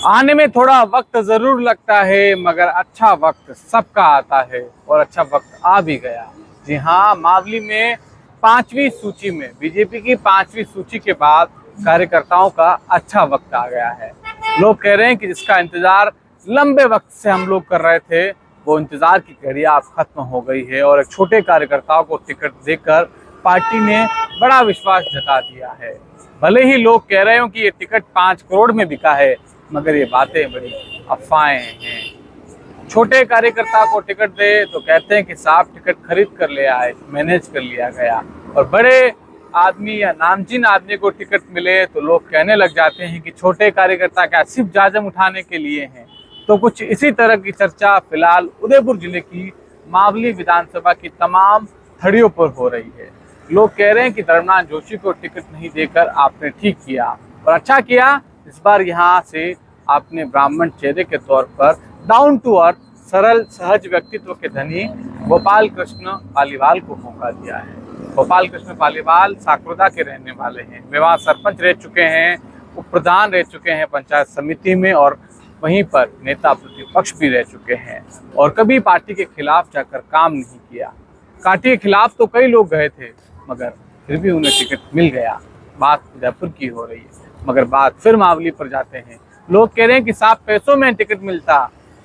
आने में थोड़ा वक्त जरूर लगता है, मगर अच्छा वक्त सबका आता है और अच्छा वक्त आ भी गया। जी हाँ, मावली में पांचवी सूची में, बीजेपी की पांचवी सूची के बाद कार्यकर्ताओं का अच्छा वक्त आ गया है। लोग कह रहे हैं कि जिसका इंतजार लंबे वक्त से हम लोग कर रहे थे, वो इंतजार की घड़ी अब खत्म हो गई है और एक छोटे कार्यकर्ताओं को टिकट देकर पार्टी ने बड़ा विश्वास जता दिया है। भले ही लोग कह रहे हो कि ये टिकट 5 करोड़ में बिका है, मगर ये बातें बड़ी अफवाहें हैं। छोटे कार्यकर्ता को टिकट दे तो कहते हैं कि साहब टिकट खरीद कर ले आए, मैनेज कर लिया गया। और बड़े आदमी या नामचीन आदमी को टिकट मिले तो लोग कहने लग जाते हैं कि छोटे कार्यकर्ता क्या सिर्फ जाजम उठाने के लिए हैं। तो कुछ इसी तरह की चर्चा फिलहाल उदयपुर जिले की मावली विधानसभा की तमाम थड़ियों पर हो रही है। लोग कह रहे हैं कि धर्मनाथ जोशी को टिकट नहीं देकर आपने ठीक किया और अच्छा किया। इस बार यहाँ से आपने ब्राह्मण चेहरे के तौर पर डाउन टू अर्थ, सरल सहज व्यक्तित्व के धनी गोपाल कृष्ण पालीवाल को मौका दिया है। गोपाल कृष्ण पालीवाल साकरोदा के रहने वाले हैं। वे वहाँ सरपंच रह चुके हैं, उप प्रधान रह चुके हैं पंचायत समिति में, और वहीं पर नेता प्रतिपक्ष भी रह चुके हैं और कभी पार्टी के खिलाफ जाकर काम नहीं किया। पार्टी के खिलाफ तो कई लोग गए थे, मगर फिर भी उन्हें टिकट मिल गया। बात उदयपुर की हो रही है, मगर बात फिर मावली पर जाते हैं। लोग कह रहे हैं कि साहब पैसों में टिकट मिलता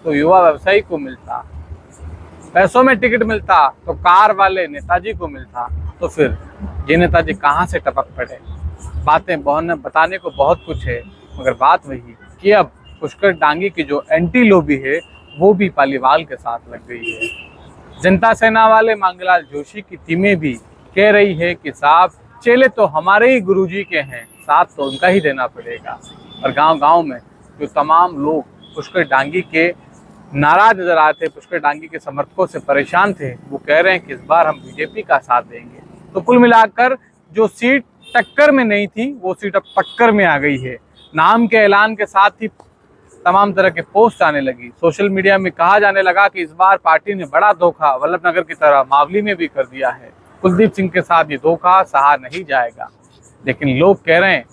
तो युवा व्यवसायी को मिलता, पैसों में टिकट मिलता तो कार वाले नेताजी को मिलता, तो फिर ये नेताजी कहाँ से टपक पड़े। बातें बताने को बहुत कुछ है, मगर बात वही कि अब पुष्कर डांगी की जो एंटी लॉबी है वो भी पालीवाल के साथ लग गई है। जनता सेना वाले मांगलाल जोशी की टीमें भी कह रही है कि साहब चेले तो हमारे ही गुरुजी के हैं, साथ तो उनका ही देना पड़ेगा। और गांव-गांव में जो तमाम लोग पुष्कर डांगी के नाराज नजर आए थे, पुष्कर डांगी के समर्थकों से परेशान थे, वो कह रहे हैं कि इस बार हम बीजेपी का साथ देंगे। तो कुल मिलाकर जो सीट टक्कर में नहीं थी वो सीट अब टक्कर में आ गई है। नाम के ऐलान के साथ ही तमाम तरह के पोस्ट आने लगी। सोशल मीडिया में कहा जाने लगा कि इस बार पार्टी ने बड़ा धोखा वल्लभनगर की तरह मावली में भी कर दिया है। कुलदीप सिंह के साथ ये धोखा सहा नहीं जाएगा। लेकिन लोग कह रहे हैं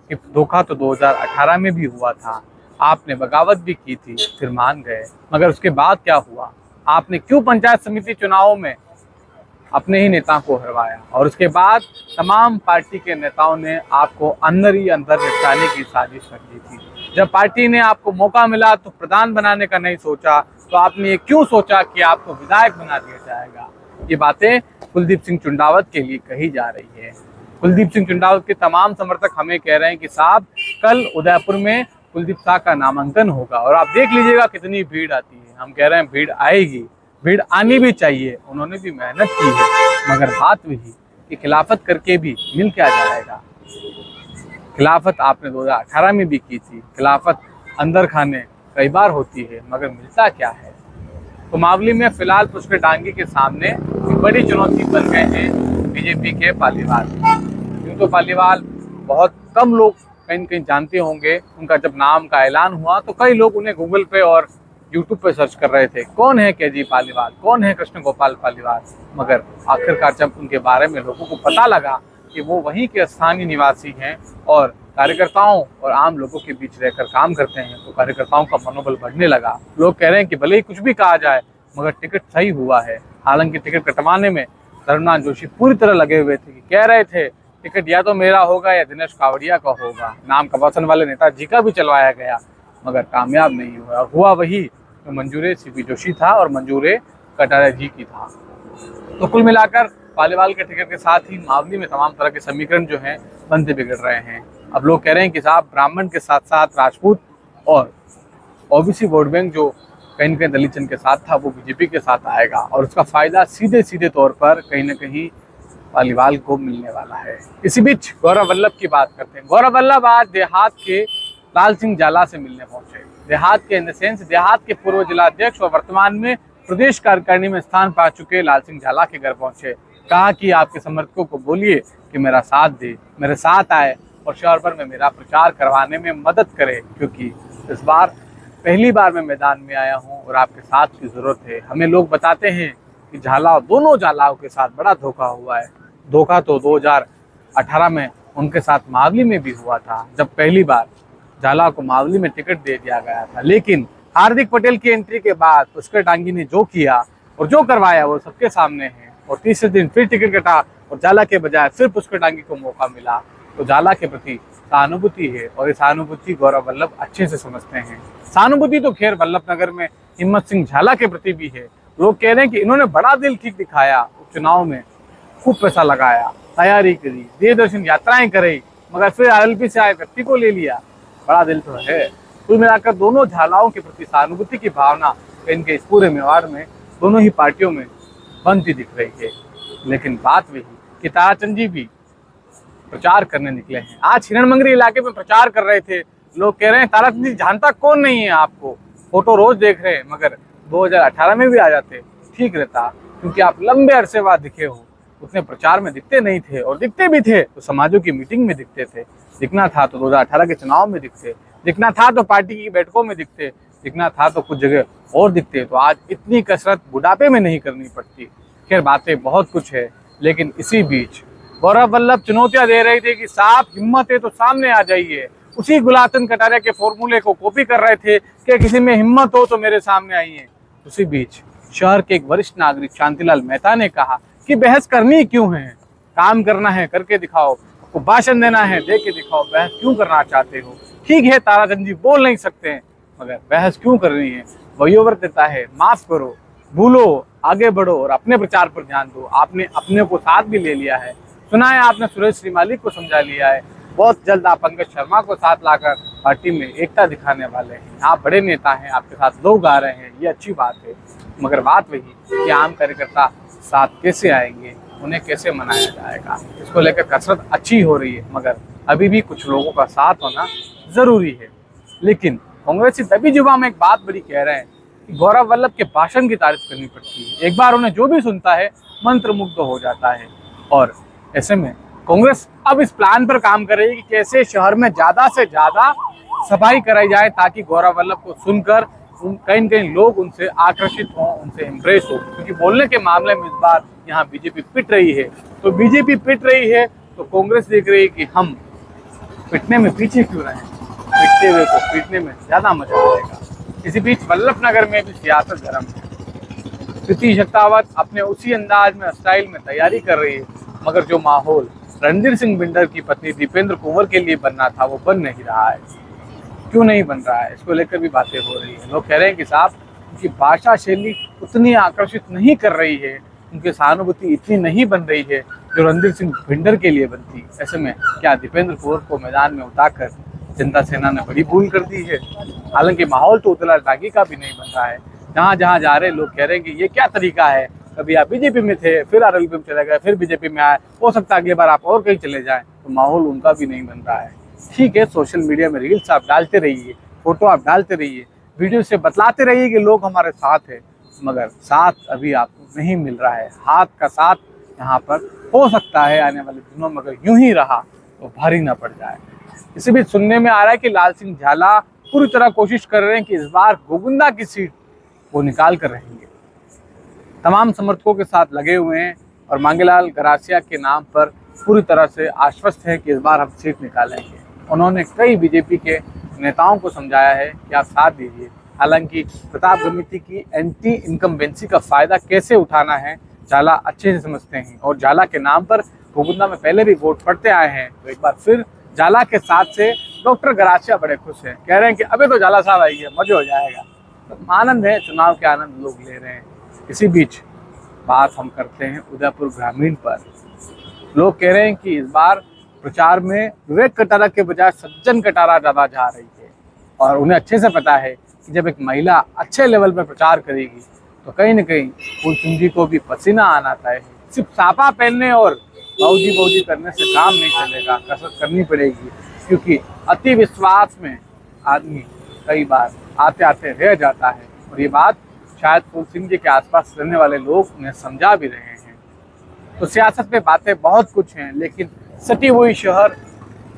कि धोखा तो 2018 में भी हुआ था, आपने बगावत भी की थी, फिर मान गए, मगर उसके बाद क्या हुआ? आपने क्यों पंचायत समिति चुनावों में अपने ही नेता को हरवाया और उसके बाद तमाम पार्टी के नेताओं ने आपको अंदर ही अंदर निपटाने की साजिश रखी थी। जब पार्टी ने आपको मौका मिला तो प्रधान बनाने का नहीं सोचा, तो आपने ये क्यों सोचा कि आपको विधायक बना दिया जाएगा? ये बातें कुलदीप सिंह चुंडावत के लिए कही जा रही है। कुलदीप सिंह चुंडावत के तमाम समर्थक हमें कह रहे हैं कि साहब कल उदयपुर में कुलदीप शाह का नामांकन होगा और आप देख लीजिएगा कितनी भीड़ आती है। हम कह रहे हैं भीड़ आएगी, भीड़ आनी भी चाहिए, उन्होंने भी मेहनत की है, मगर बात वही कि खिलाफत करके भी मिल क्या जाएगा। खिलाफत आपने 2018 में भी की थी, खिलाफत अंदर खाने कई बार होती है, मगर मिलता क्या है। तो मावली में फिलहाल पुष्कर डांगी के सामने बड़ी चुनौती बन गए हैं बीजेपी के पालीवाल। यूँ तो पालीवाल बहुत कम लोग कहीं कहीं जानते होंगे। उनका जब नाम का ऐलान हुआ तो कई लोग उन्हें गूगल पे और यूट्यूब पे सर्च कर रहे थे, कौन है केजी पालीवाल, कौन है कृष्ण गोपाल पालीवाल। मगर आखिरकार जब उनके बारे में लोगों को पता लगा कि वो वहीं के स्थानीय निवासी हैं और कार्यकर्ताओं और आम लोगों के बीच रहकर काम करते हैं, तो कार्यकर्ताओं का मनोबल बढ़ने लगा। लोग कह रहे हैं कि भले ही कुछ भी कहा जाए, मगर टिकट सही हुआ है। हालांकि टिकट कटवाने में धर्मनाथ जोशी पूरी तरह लगे हुए थे कि कह रहे थे टिकट या तो मेरा होगा या दिनेश कावड़िया का होगा। नाम का वसन वाले नेताजी का भी चलवाया गया, मगर कामयाब नहीं हुआ। हुआ वही तो मंजूर सीपी जोशी था और मंजूर कटारिया जी की था। तो कुल मिलाकर पालीवाल के टिकट के साथ ही मावली में तमाम तरह के समीकरण जो हैं बनते बिगड़ रहे हैं। अब लोग कह रहे हैं कि साहब ब्राह्मण के साथ साथ राजपूत और ओबीसी वोट बैंक जो कहीं न कहीं दलित जन के साथ था, वो बीजेपी के साथ आएगा और उसका फायदा सीधे सीधे तौर पर कहीं न कहीं पालीवाल को मिलने वाला है। इसी बीच गौरव वल्लभ की बात करते हैं। गौरव वल्लभ आज देहात के लाल सिंह झाला से मिलने पहुंचे। देहात के इन द सेंस देहात के पूर्व जिलाध्यक्ष और वर्तमान में प्रदेश कार्यकारिणी में स्थान पा चुके लाल सिंह झाला के घर पहुंचे। कहा कि आपके समर्थकों को बोलिए कि मेरा साथ दे, मेरे साथ आए और शहर भर में मेरा प्रचार करवाने में मदद करे, क्योंकि इस बार पहली बार मैं मैदान में आया हूं और आपके साथ की जरूरत है। हमें लोग बताते हैं कि झाला, दोनों झालाओं के साथ बड़ा धोखा हुआ है। धोखा तो 2018 में उनके साथ मावली में भी हुआ था, जब पहली बार झाला को मावली में टिकट दे दिया गया था, लेकिन हार्दिक पटेल की एंट्री के बाद पुष्कर डांगी ने जो किया और जो करवाया वो सबके सामने है। और तीसरे दिन फिर टिकट कटा और झाला के बजाय फिर पुष्कर डांगी को मौका मिला। तो झाला के प्रति सहानुभूति है और ये सहानुभूति गौरव वल्लभ अच्छे से समझते हैं। सहानुभूति तो खैर वल्लभनगर में हिम्मत सिंह झाला के प्रति भी है। लोग कह रहे हैं कि इन्होंने बड़ा दिल ठीक दिखाया, चुनाव में खूब पैसा लगाया, तैयारी करी, देव दर्शन यात्राएं कराई, मगर फिर आरएलपी से आए व्यक्ति को ले लिया। बड़ा दिल तो है। कुल मिलाकर दोनों झालाओं के प्रति सहानुभूति की भावना इनके इस पूरे मेवाड़ में दोनों ही पार्टियों में बनती दिख रही है। लेकिन बात वही कि ताराचंद जी भी प्रचार करने निकले हैं। आज हिरणमंगरी इलाके में प्रचार कर रहे थे। लोग कह रहे हैं ताराचंद जी जानता कौन नहीं है आपको, फोटो रोज देख रहे हैं, मगर 2018 में भी आ जाते ठीक रहता, क्योंकि आप लंबे अरसे बाद दिखे हो। उतने प्रचार में दिखते नहीं थे, और दिखते भी थे तो समाजों की मीटिंग में दिखते थे। दिखना था तो 2018 के चुनाव में दिखते, दिखना था तो पार्टी की बैठकों में दिखते, दिखना था तो कुछ जगह और दिखते। तो आज इतनी कसरत बुढ़ापे में नहीं करनी पड़ती। खैर बातें बहुत कुछ है, लेकिन इसी बीच गौरव वल्लभ चुनौतियां दे रहे थे कि साहब हिम्मत है तो सामने आ जाइए। उसी गुलाबचंद कटारिया के फॉर्मूले को कॉपी कर रहे थे कि किसी में हिम्मत हो तो मेरे सामने आइए। उसी बीच शहर के एक वरिष्ठ नागरिक शांतिलाल मेहता ने कहा कि बहस करनी क्यों है, काम करना है करके दिखाओ, को भाषण देना है दे के दिखाओ, बहस क्यों करना चाहते हो। ठीक है ताराचंद जी बोल नहीं सकते हैं, मगर बहस क्यों करनी है। वयोवृद्धता है, माफ करो, भूलो, आगे बढ़ो और अपने प्रचार पर ध्यान दो। आपने अपने को साथ भी ले लिया है, सुना है आपने सुरेश श्रीमाली को समझा लिया है। बहुत जल्द आप पंकज शर्मा को साथ लाकर पार्टी में एकता दिखाने वाले हैं। आप बड़े नेता हैं, आपके साथ लोग आ रहे हैं, ये अच्छी बात है, मगर बात वही कि आम कार्यकर्ता साथ कैसे आएंगे, उन्हें कैसे मनाया जाएगा, इसको लेकर कसरत अच्छी हो रही है, मगर अभी भी कुछ लोगों का साथ होना जरूरी है। लेकिन कांग्रेसी तभी जुबा में एक बात बड़ी कह रहे हैं कि गौरव वल्लभ के भाषण की तारीफ करनी पड़ती है। एक बार उन्हें जो भी सुनता है मंत्रमुग्ध हो जाता है। और ऐसे में कांग्रेस अब इस प्लान पर काम कर रही है कि कैसे शहर में ज्यादा से ज्यादा सफाई कराई जाए, ताकि गौरव वल्लभ को सुनकर कहीं न कहीं लोग उनसे आकर्षित हों, उनसे इम्प्रेस हो। क्योंकि बोलने के मामले में इस बार यहाँ बीजेपी पिट रही है। तो बीजेपी पिट रही है तो कांग्रेस देख रही है कि हम पिटने में पीछे क्यों रहे, पिटते हुए को पीटने में ज्यादा मजा आएगा। इसी बीच वल्लभनगर में भी सियासत गर्म है। प्रीति शक्तावत अपने उसी अंदाज में स्टाइल में तैयारी कर रही है, मगर जो माहौल रणधीर सिंह बिंडर की पत्नी दीपेंद्र कुंवर के लिए बनना था वो बन नहीं रहा है। क्यों नहीं बन रहा है, इसको लेकर भी बातें हो रही है। लोग कह रहे हैं कि साहब उनकी भाषा शैली उतनी आकर्षित नहीं कर रही है, उनकी सहानुभूति इतनी नहीं बन रही है जो रणधीर सिंह बिंडर के लिए बनती। ऐसे में क्या दीपेंद्र कुंवर को मैदान में उतारकर जनता सेना ने बड़ी भूल कर दी है। हालांकि माहौल तो उतला डांगी का भी नहीं बन रहा है। जहाँ जहाँ जा रहे लोग कह रहे हैं कि ये क्या तरीका है, कभी आप बीजेपी में थे, फिर आरएलपी में चले गए, फिर बीजेपी में आए, हो सकता है अगली बार आप और कहीं चले जाएं। तो माहौल उनका भी नहीं बन रहा है। ठीक है, सोशल मीडिया में रील्स आप डालते रहिए, फोटो आप डालते रहिए, वीडियो से बतलाते रहिए कि लोग हमारे साथ है, मगर साथ अभी आपको नहीं मिल रहा है। हाथ का साथ यहाँ पर हो सकता है आने वाले दिनों में अगर यूं ही रहा तो भारी ना पड़ जाए। इसी बीच सुनने में आ रहा है कि लाल सिंह झाला पूरी तरह कोशिश कर रहे हैं कि इस बार गोविंदा की सीट वो निकाल कर रहेंगे। तमाम समर्थकों के साथ लगे हुए हैं और मांगेलाल गरासिया के नाम पर पूरी तरह से आश्वस्त है कि इस बार हम सीट निकालेंगे। उन्होंने कई बीजेपी के नेताओं को समझाया है कि आप साथ दीजिए। हालांकि प्रताप गमिती की एंटी इनकम्बेंसी का फायदा कैसे उठाना है झाला अच्छे से समझते हैं, और झाला के नाम पर गोविंदा में पहले भी वोट पड़ते आए हैं। तो एक बार फिर झाला के साथ से डॉक्टर गरासिया बड़े खुश हैं, कह रहे हैं कि अबे तो झाला साहब आइए, मजे हो जाएगा। तो आनंद है, चुनाव के आनंद लोग ले रहे हैं। इसी बीच बात हम करते हैं उदयपुर ग्रामीण पर। लोग कह रहे हैं कि इस बार प्रचार में विवेक कटारा के बजाय सज्जन कटारा ज़्यादा जा रही है, और उन्हें अच्छे से पता है कि जब एक महिला अच्छे लेवल पर प्रचार करेगी तो कहीं न कहीं फूलचंद जी को भी पसीना आना तय है। सिर्फ सापा पहनने और बाऊजी करने से काम नहीं चलेगा, कसरत करनी पड़ेगी, क्योंकि अति विश्वास में आदमी कई बार आते आते रह जाता है। और ये बात शायद फूल सिंह जी के आसपास रहने वाले लोग उन्हें समझा भी रहे हैं। तो सियासत में बातें बहुत कुछ हैं, लेकिन सटी हुई शहर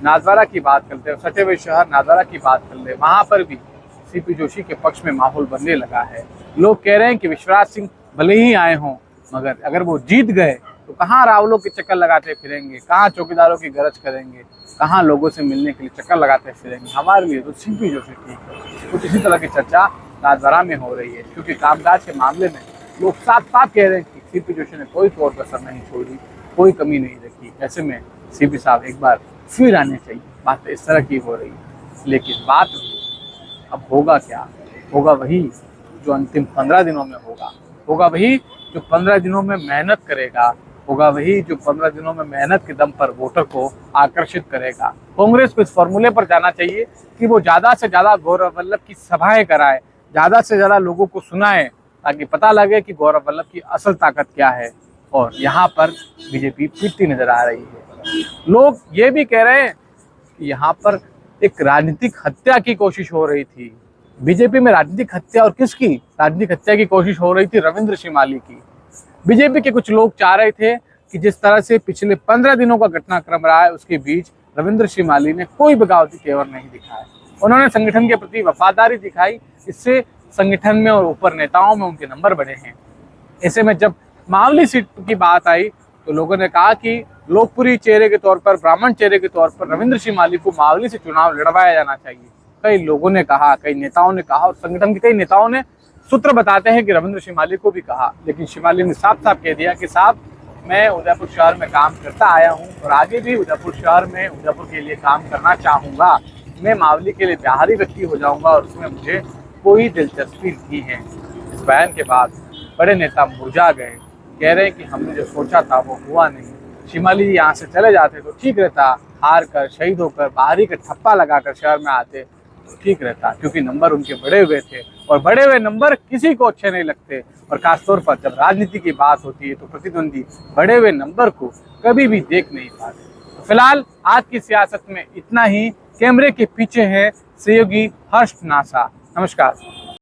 नाथद्वारा की बात करते हैं, सटे हुए शहर नाथद्वारा की बात कर ले, वहाँ पर भी सीपी जोशी के पक्ष में माहौल बनने लगा है। लोग कह रहे हैं कि विश्वराज सिंह भले ही आए हों, मगर अगर वो जीत गए तो कहाँ रावलों के चक्कर लगाते फिरेंगे, कहाँ चौकीदारों की गरज करेंगे, कहाँ लोगों से मिलने के लिए चक्कर लगाते फिरेंगे। हमारे लिए तो सीपी जोशी ठीक है। कुछ इसी तरह की चर्चा राजभरा में हो रही है, क्योंकि कामकाज के मामले में लोग साफ साफ कह रहे हैं कि सीपी जोशी ने कोई तौर कसर नहीं छोड़ी, कोई कमी नहीं रखी। ऐसे में सीपी साहब एक बार फिर आने चाहिए। बात इस तरह की हो रही है, लेकिन बात अब होगा क्या? होगा वही जो अंतिम 15 दिनों में होगा, होगा वही जो 15 दिनों में मेहनत करेगा, होगा वही जो 15 दिनों में मेहनत के दम पर वोटर को आकर्षित करेगा। कांग्रेस को इस फॉर्मूले पर जाना चाहिए कि वो ज़्यादा से ज़्यादा गौरव वल्लभ की सभाएं कराए, ज़्यादा से ज़्यादा लोगों को सुनाए, ताकि पता लगे कि गौरव वल्लभ की असल ताकत क्या है। और यहाँ पर बीजेपी पिटती नजर आ रही है। लोग ये भी कह रहे हैं कि यहाँ पर एक राजनीतिक हत्या की कोशिश हो रही थी। बीजेपी में राजनीतिक हत्या, और किसकी राजनीतिक हत्या की कोशिश हो रही थी? रविंद्र शिमाली की। बीजेपी के कुछ लोग चाह रहे थे कि जिस तरह से पिछले 15 दिनों का घटनाक्रम रहा है, उसके बीच रविंद्र शिमाली ने कोई बगावती तेवर नहीं दिखाया। उन्होंने संगठन के प्रति वफादारी दिखाई, इससे संगठन में और ऊपर नेताओं में उनके नंबर बढ़े हैं। ऐसे में जब मावली सीट की बात आई तो लोगों ने कहा कि लोकप्रिय चेहरे के तौर पर, ब्राह्मण चेहरे के तौर पर रविंद्र शिमाली को मावली से चुनाव लड़वाया जाना चाहिए। कई लोगों ने कहा, कई नेताओं ने कहा, और संगठन के कई नेताओं ने सूत्र बताते हैं कि रविंद्र शिमाली को भी कहा, लेकिन शिमाली ने साफ साफ कह दिया कि साहब, मैं उदयपुर शहर में काम करता आया हूं और आगे भी उदयपुर शहर में उदयपुर के लिए काम करना चाहूँगा। मैं मावली के लिए बाहरी व्यक्ति हो जाऊँगा और उसमें मुझे कोई दिलचस्पी नहीं है। इस बयान के बाद बड़े नेता मुरझा गए, कह रहे हैं कि हमने जो सोचा था वो हुआ नहीं। शिमाली जी यहाँ से चले जाते तो ठीक रहता, हार कर, शहीद होकर, बाहरी का ठप्पा लगाकर शहर में आते तो ठीक रहता, क्योंकि नंबर उनके बढ़े हुए थे और बढ़े हुए नंबर किसी को अच्छे नहीं लगते। और खासतौर पर जब राजनीति की बात होती है तो प्रतिद्वंदी बढ़े हुए नंबर को कभी भी देख नहीं पाते। तो फिलहाल आज की सियासत में इतना ही। कैमरे के पीछे है सहयोगी हर्ष नासा। नमस्कार।